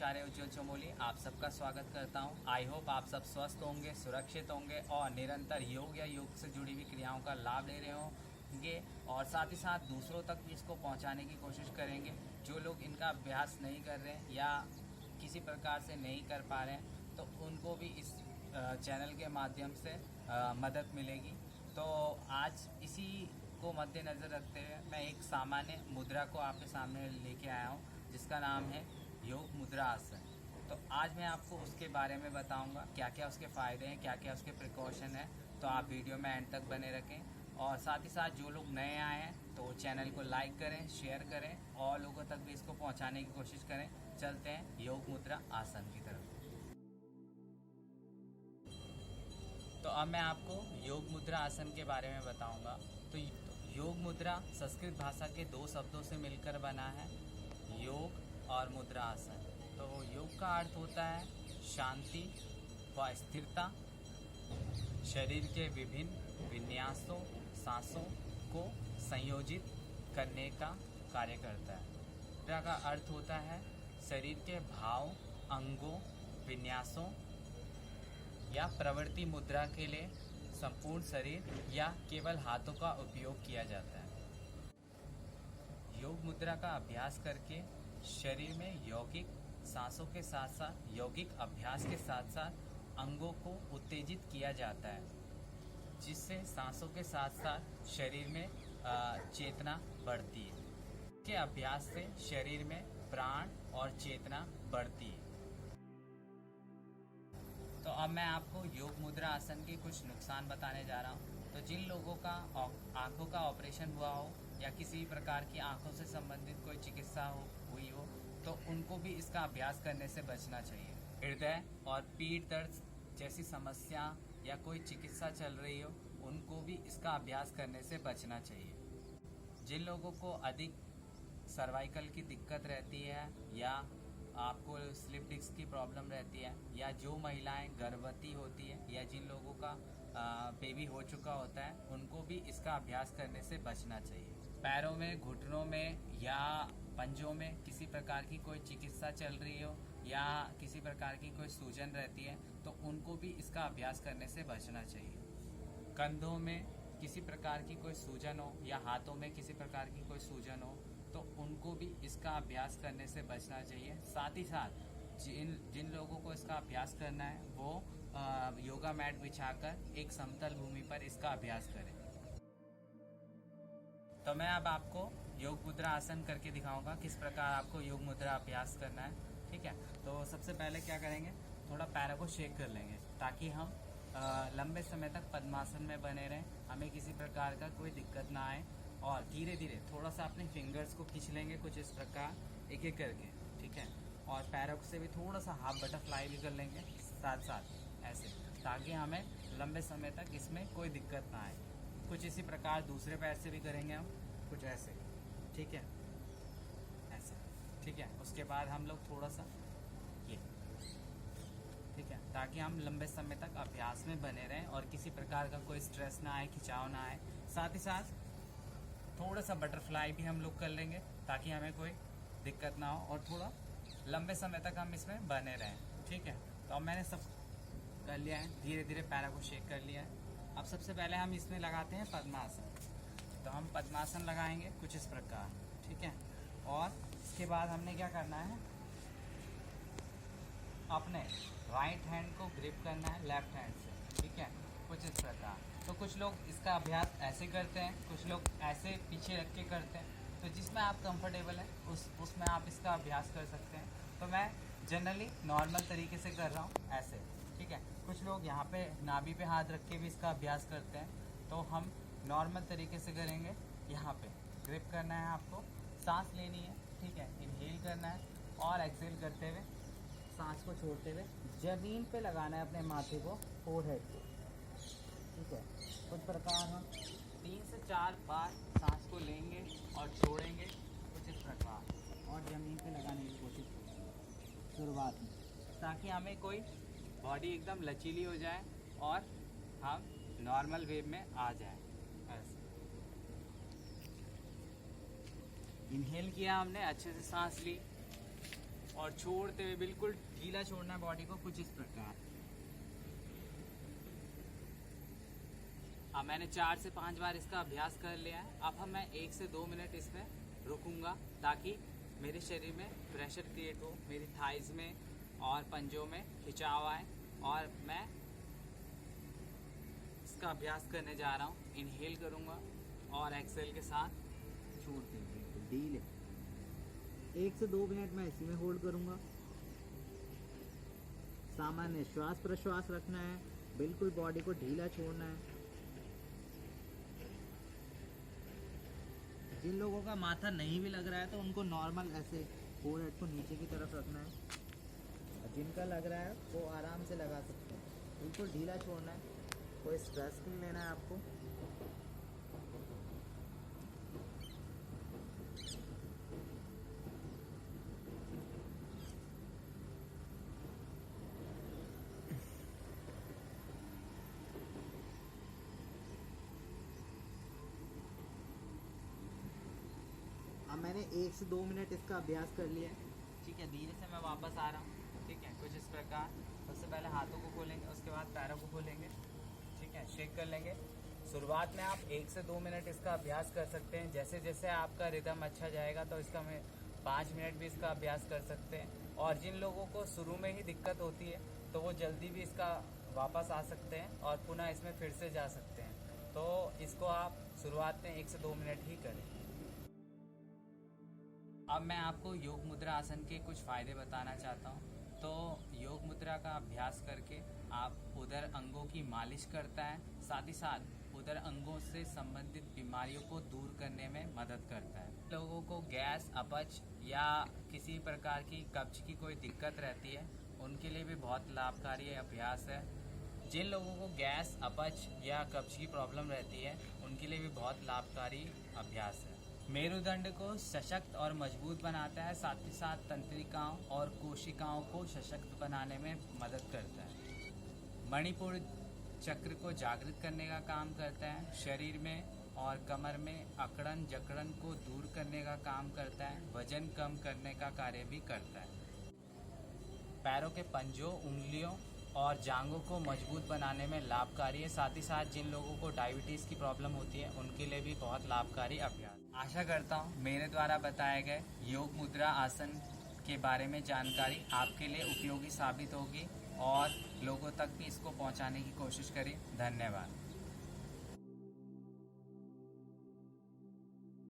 आचार्य उज्ज्वल चमोली आप सबका स्वागत करता हूं। आई होप आप सब स्वस्थ होंगे, सुरक्षित होंगे और निरंतर योग या योग से जुड़ी हुई क्रियाओं का लाभ ले रहे होंगे और साथ ही साथ दूसरों तक इसको पहुंचाने की कोशिश करेंगे। जो लोग इनका अभ्यास नहीं कर रहे हैं या किसी प्रकार से नहीं कर पा रहे हैं तो उनको भी इस चैनल के माध्यम से मदद मिलेगी। तो आज इसी को मद्देनज़र रखते हुए मैं एक सामान्य मुद्रा को आपके सामने लेके आया हूँ जिसका नाम है योग मुद्रा आसन। तो आज मैं आपको उसके बारे में बताऊंगा, क्या क्या उसके फ़ायदे हैं, क्या क्या उसके प्रिकॉशन हैं। तो आप वीडियो में एंड तक बने रखें और साथ ही साथ जो लोग नए आए हैं तो चैनल को लाइक करें, शेयर करें और लोगों तक भी इसको पहुँचाने की कोशिश करें। चलते हैं योग मुद्रा आसन की तरफ। तो अब मैं आपको योग मुद्रा आसन के बारे में बताऊंगा। तो योग मुद्रा संस्कृत भाषा के दो शब्दों से मिलकर बना है, योग और मुद्रा आसन। तो योग का अर्थ होता है शांति व स्थिरता, शरीर के विभिन्न विन्यासों, सांसों को संयोजित करने का कार्य करता है। मुद्रा का अर्थ होता है शरीर के भाव, अंगों, विन्यासों या प्रवृत्ति मुद्रा के लिए संपूर्ण शरीर या केवल हाथों का उपयोग किया जाता है। योग मुद्रा का अभ्यास करके शरीर में यौगिक सांसों के साथ साथ यौगिक अभ्यास के साथ साथ अंगों को उत्तेजित किया जाता है, जिससे सांसों के साथ साथ शरीर में चेतना बढ़ती है। के अभ्यास से शरीर में प्राण और चेतना बढ़ती है। तो अब मैं आपको योग मुद्रा आसन के कुछ नुकसान बताने जा रहा हूँ। तो जिन लोगों का आंखों का ऑपरेशन हुआ हो या किसी प्रकार की आंखों से संबंधित कोई चिकित्सा हुई हो तो उनको भी इसका अभ्यास करने से बचना चाहिए। हृदय और पीठ दर्द जैसी समस्या या कोई चिकित्सा चल रही हो उनको भी इसका अभ्यास करने से बचना चाहिए। जिन लोगों को अधिक सर्वाइकल की दिक्कत रहती है या आपको स्लिप डिस्क की प्रॉब्लम रहती है या जो महिलाएं गर्भवती होती है या जिन लोगों का बेबी हो चुका होता है उनको भी इसका अभ्यास करने से बचना चाहिए। पैरों में, घुटनों में या पंजों में किसी प्रकार की कोई चिकित्सा चल रही हो या किसी प्रकार की कोई सूजन रहती है तो उनको भी इसका अभ्यास करने से बचना चाहिए। कंधों में किसी प्रकार की कोई सूजन हो या हाथों में किसी प्रकार की कोई सूजन हो तो उनको भी इसका अभ्यास करने से बचना चाहिए। साथ ही साथ जिन लोगों को इसका अभ्यास करना है वो योगा मैट बिछाकर एक समतल भूमि पर इसका अभ्यास करें। तो मैं अब आपको योग मुद्रा आसन करके दिखाऊंगा किस प्रकार आपको योग मुद्रा अभ्यास करना है। ठीक है, तो सबसे पहले क्या करेंगे, थोड़ा पैरों को शेक कर लेंगे ताकि हम लंबे समय तक पद्मासन में बने रहें, हमें किसी प्रकार का कोई दिक्कत ना आए। और धीरे धीरे थोड़ा सा अपने फिंगर्स को खींच लेंगे कुछ इस प्रकार एक एक करके। ठीक है, और पैरों से भी थोड़ा सा हाफ बटरफ्लाई भी कर लेंगे साथ साथ ऐसे, ताकि हमें लंबे समय तक इसमें कोई दिक्कत ना आए। कुछ इसी प्रकार दूसरे पैर से भी करेंगे हम, कुछ ऐसे। ठीक है, ऐसे। ठीक है, उसके बाद हम लोग थोड़ा सा ये, ठीक है, ताकि हम लंबे समय तक अभ्यास में बने रहें और किसी प्रकार का कोई स्ट्रेस ना आए, खिंचाव ना आए। साथ ही साथ थोड़ा सा बटरफ्लाई भी हम लोग कर लेंगे ताकि हमें कोई दिक्कत ना हो और थोड़ा लंबे समय तक हम इसमें बने रहें। ठीक है, तो अब मैंने सब कर लिया है, धीरे धीरे पैरों को शेक कर लिया है। अब सबसे पहले हम इसमें लगाते हैं पद्मासन। तो हम पद्मासन लगाएंगे कुछ इस प्रकार। ठीक है, और इसके बाद हमने क्या करना है, अपने राइट हैंड को ग्रिप करना है लेफ्ट हैंड से। ठीक है, कुछ इस प्रकार। तो कुछ लोग इसका अभ्यास ऐसे करते हैं, कुछ लोग ऐसे पीछे रख के करते हैं। तो जिसमें आप कंफर्टेबल हैं उसमें आप इसका अभ्यास कर सकते हैं। तो मैं जनरली नॉर्मल तरीके से कर रहा हूँ ऐसे। ठीक है, कुछ लोग यहाँ पे नाभि पे हाथ रख के भी इसका अभ्यास करते हैं। तो हम नॉर्मल तरीके से करेंगे। यहाँ पे ग्रिप करना है, आपको सांस लेनी है। ठीक है, इनहेल करना है और एक्सहेल करते हुए सांस को छोड़ते हुए जमीन पे लगाना है अपने माथे को, फोरहेड को। ठीक है, कुछ प्रकार हम 3 से 4 बार सांस को लेंगे और छोड़ेंगे कुछ इस प्रकार और ज़मीन पे लगाने की कोशिश करेंगे शुरुआत में, ताकि हमें कोई बॉडी एकदम लचीली हो जाए और हम नॉर्मल वेव में आ जाए। ऐसे इनहेल किया हमने, अच्छे से सांस ली और छोड़ते हुए बिल्कुल ढीला छोड़ना है बॉडी को, कुछ इस प्रकार। अब मैंने 4 से 5 बार इसका अभ्यास कर लिया है। अब मैं 1 से 2 मिनट इसमें रुकूंगा ताकि मेरे शरीर में प्रेशर क्रिएट हो, मेरी थाइज में और पंजों में खिंचाव आए। और मैं इसका अभ्यास करने जा रहा हूँ। इनहेल करूँगा और एक्सेल के साथ छोड़ते हैं बिल्कुल ढीले। 1 से 2 मिनट मैं इसी में होल्ड करूँगा। सामान्य श्वास प्रश्वास रखना है, बिल्कुल बॉडी को ढीला छोड़ना है। जिन लोगों का माथा नहीं भी लग रहा है तो उनको नॉर्मल ऐसे फोरहेड को नीचे की तरफ रखना है, और जिनका लग रहा है वो आराम से लगा सकते हैं। बिल्कुल ढीला छोड़ना है, कोई स्ट्रेस नहीं लेना है आपको। अब मैंने 1 से 2 मिनट इसका अभ्यास कर लिया है। ठीक है, धीरे से मैं वापस आ रहा हूँ। ठीक है, कुछ इस प्रकार। सबसे पहले हाथों को खोलेंगे, उसके बाद पैरों को खोलेंगे। ठीक है, शेक कर लेंगे। शुरुआत में आप 1 से 2 मिनट इसका अभ्यास कर सकते हैं। जैसे जैसे आपका रिदम अच्छा जाएगा तो इसका मैं 5 मिनट भी इसका अभ्यास कर सकते हैं। और जिन लोगों को शुरू में ही दिक्कत होती है तो वो जल्दी भी इसका वापस आ सकते हैं और पुनः इसमें फिर से जा सकते हैं। तो इसको आप शुरुआत में 1 से 2 मिनट ही करें। अब मैं आपको योग मुद्रा आसन के कुछ फ़ायदे बताना चाहता हूँ। तो योग मुद्रा का अभ्यास करके आप उदर अंगों की मालिश करता है, साथ ही साथ उदर अंगों से संबंधित बीमारियों को दूर करने में मदद करता है। लोगों को गैस, अपच या किसी प्रकार की कब्ज की कोई दिक्कत रहती है उनके लिए भी बहुत लाभकारी अभ्यास है। जिन लोगों को गैस, अपच या कब्ज की प्रॉब्लम रहती है उनके लिए भी बहुत लाभकारी अभ्यास है। मेरुदंड को सशक्त और मजबूत बनाता है, साथ ही साथ तंत्रिकाओं और कोशिकाओं को सशक्त बनाने में मदद करता है। मणिपुर चक्र को जागृत करने का काम करता है। शरीर में और कमर में अकड़न जकड़न को दूर करने का काम करता है। वजन कम करने का कार्य भी करता है। पैरों के पंजों, उंगलियों और जांघों को मजबूत बनाने में लाभकारी है। साथ ही साथ जिन लोगों को डायबिटीज़ की प्रॉब्लम होती है उनके लिए भी बहुत लाभकारी अभ्यास। आशा करता हूँ मेरे द्वारा बताए गए योग मुद्रा आसन के बारे में जानकारी आपके लिए उपयोगी साबित होगी और लोगों तक भी इसको पहुँचाने की कोशिश करें। धन्यवाद।